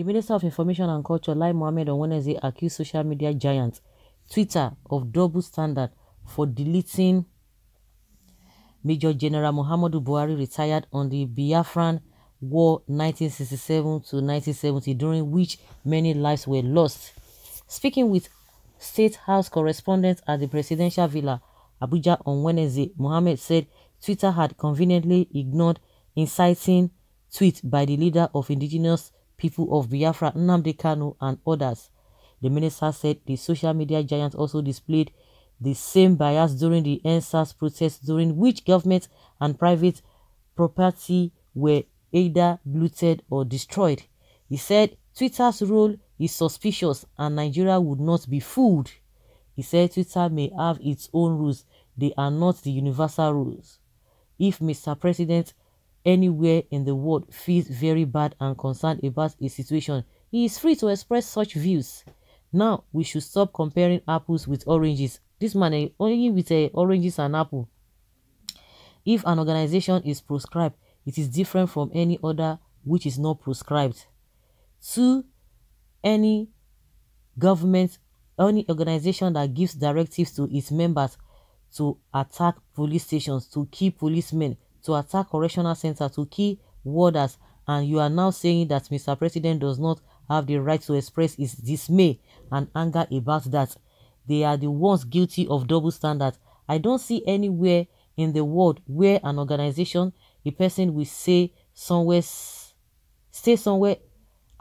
Minister of Information and Culture, Lai Mohammed, on Wednesday accused social media giant Twitter of double standard for deleting Major General Muhammadu Buhari retired on the Biafran War 1967 to 1970, during which many lives were lost. Speaking with State House correspondents at the Presidential Villa, Abuja, on Wednesday, Mohammed said Twitter had conveniently ignored inciting tweet by the leader of indigenous people of Biafra, Nnamdi Kanu, and others. The minister said the social media giant also displayed the same bias during the NSAS protests, during which government and private property were either looted or destroyed. He said Twitter's role is suspicious and Nigeria would not be fooled. He said Twitter may have its own rules, they are not the universal rules. If Mr. President anywhere in the world feels very bad and concerned about a situation, he is free to express such views. Now, we should stop comparing apples with oranges. This man only with oranges and apple. If an organization is proscribed, it is different from any other which is not proscribed. Two, any government, any organization that gives directives to its members to attack police stations, to kill policemen, to attack correctional centers, to kill warders, and you are now saying that Mr. President does not have the right to express his dismay and anger about that. They are the ones guilty of double standards. I don't see anywhere in the world where an organization, a person will stay somewhere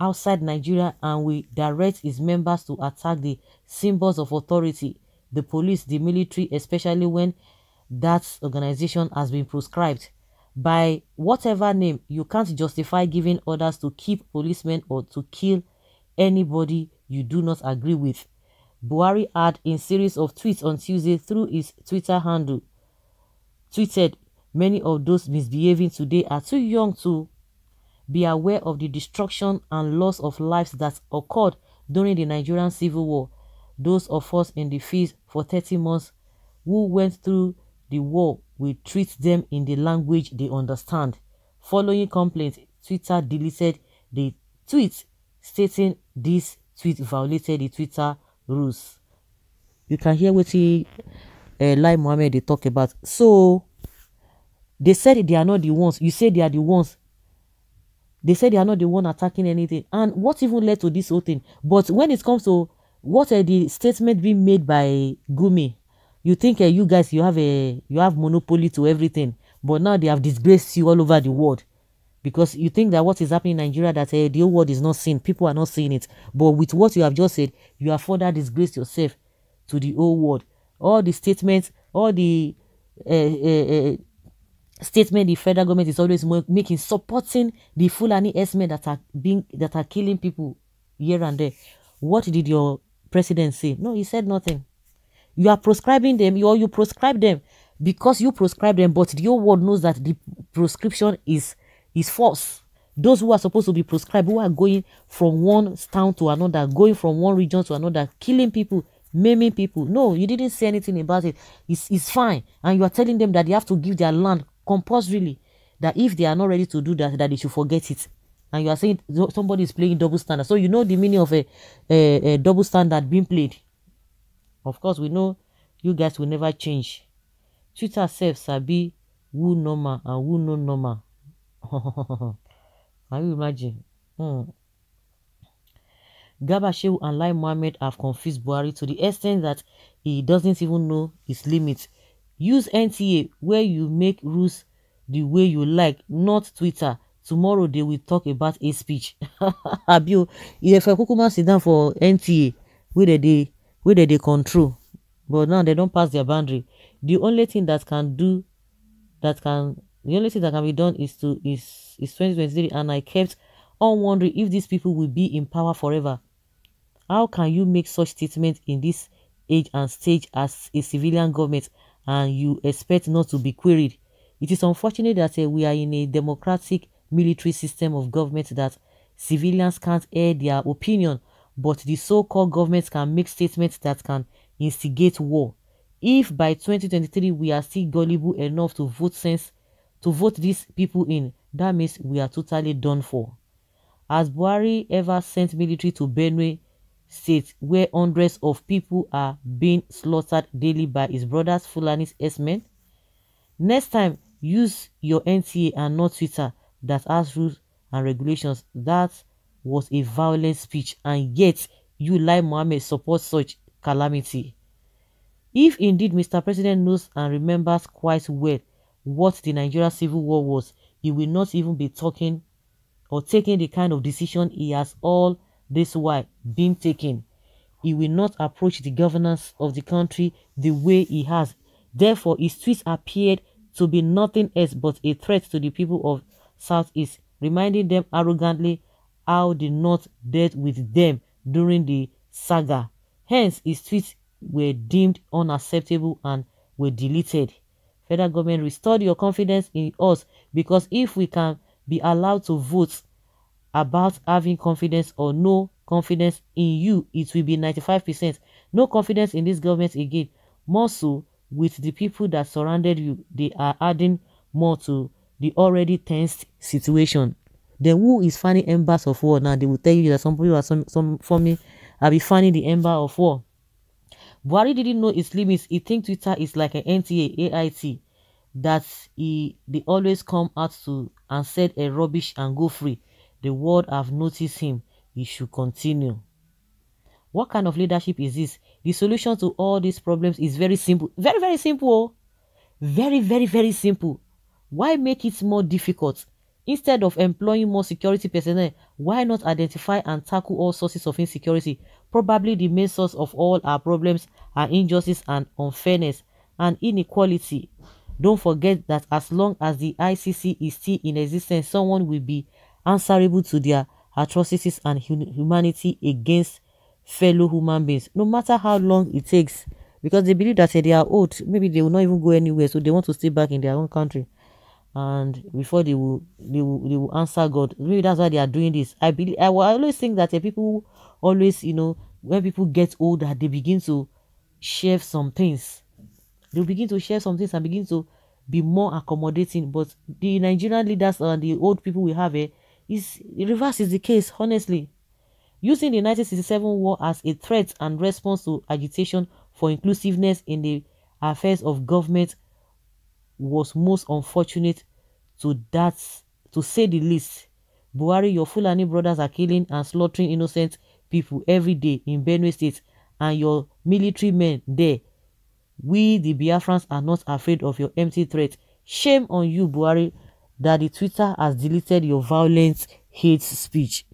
outside Nigeria and will direct its members to attack the symbols of authority, the police, the military, especially when that organization has been proscribed. By whatever name, you can't justify giving orders to keep policemen or to kill anybody you do not agree with. Buhari had, in series of tweets on Tuesday through his Twitter handle, tweeted, "Many of those misbehaving today are too young to be aware of the destruction and loss of lives that occurred during the Nigerian Civil War. Those of us in the field for 30 months who went through the war will treat them in the language they understand." Following complaints, Twitter deleted the tweet, stating this tweet violated the Twitter rules. You can hear what Lai Mohammed they talk about. So they said they are not the ones. You say they are the ones. They said they are not the one attacking anything. And what even led to this whole thing? But when it comes to what the statement being made by Gumi, you think you guys you have monopoly to everything, but now they have disgraced you all over the world because you think that what is happening in Nigeria, that the whole world is not seeing, people are not seeing it. But with what you have just said, you have further disgraced yourself to the whole world. All the statements, all the statement the federal government is always making, supporting the Fulani S-men that are killing people here and there. What did your president say? No, he said nothing. You are proscribing them, you proscribe them because you proscribe them, but the whole world knows that the proscription is false. Those who are supposed to be proscribed, who are going from one town to another, going from one region to another, killing people, maiming people. No, you didn't say anything about it. It's fine. And you are telling them that they have to give their land compulsorily, that if they are not ready to do that, that they should forget it. And you are saying somebody is playing double standard. So you know the meaning of a double standard being played. Of course, we know you guys will never change. Twitter self sabi who normal and who no normal. Can you imagine? Garba Shehu and Lai Mohammed have confused Buhari to the extent that he doesn't even know his limits. Use NTA where you make rules the way you like, not Twitter. Tomorrow they will talk about a speech. Abio, if a kukuma sit down for NTA, where they control, but now they don't pass their boundary. The only thing that can be done is 2023, and I kept on wondering if these people will be in power forever. How can you make such statements in this age and stage as a civilian government and you expect not to be queried? It is unfortunate that we are in a democratic military system of government that civilians can't air their opinion, but the so-called government can make statements that can instigate war. If by 2023 we are still gullible enough to vote these people in, that means we are totally done for. Has Buhari ever sent military to Benue State, where hundreds of people are being slaughtered daily by his brother's Fulani S-men? Next time, use your NTA and not Twitter that has rules and regulations. That was a violent speech, and yet you, like Mohammed, support such calamity. If indeed Mr. President knows and remembers quite well what the Nigeria Civil War was, he will not even be talking or taking the kind of decision he has all this while been taking. He will not approach the governance of the country the way he has. Therefore, his tweets appeared to be nothing else but a threat to the people of Southeast, reminding them arrogantly how the North dealt with them during the saga. Hence, his tweets were deemed unacceptable and were deleted. Federal government, restore your confidence in us, because if we can be allowed to vote about having confidence or no confidence in you, it will be 95%. No confidence in this government again. More so with the people that surrounded you. They are adding more to the already tensed situation. Then who is fanning embers of war? Now they will tell you that some people are some forming I'll be fanning the ember of war. Buhari didn't know its limits. He thinks Twitter is like an NTA, AIT, that they always come out to and said a rubbish and go free. The world have noticed him. He should continue. What kind of leadership is this? The solution to all these problems is very simple. Very, very simple. Very, very, very simple. Why make it more difficult? Instead of employing more security personnel, why not identify and tackle all sources of insecurity? Probably the main source of all our problems are injustice and unfairness and inequality. Don't forget that as long as the ICC is still in existence, someone will be answerable to their atrocities and humanity against fellow human beings, no matter how long it takes, because they believe that they are old, maybe they will not even go anywhere, so they want to stay back in their own country, and before they will answer God. Maybe that's why they are doing this. I always think that people always, when people get older, they begin to share some things. They'll begin to share some things and begin to be more accommodating. But the Nigerian leaders and the old people we have is the reverse is the case, honestly. Using the 1967 war as a threat and response to agitation for inclusiveness in the affairs of government was most unfortunate to say the least. Buhari, your Fulani brothers are killing and slaughtering innocent people every day in Benue State, and your military men there. We, the Biafrans, are not afraid of your empty threat. Shame on you, Buhari, that the Twitter has deleted your violent hate speech.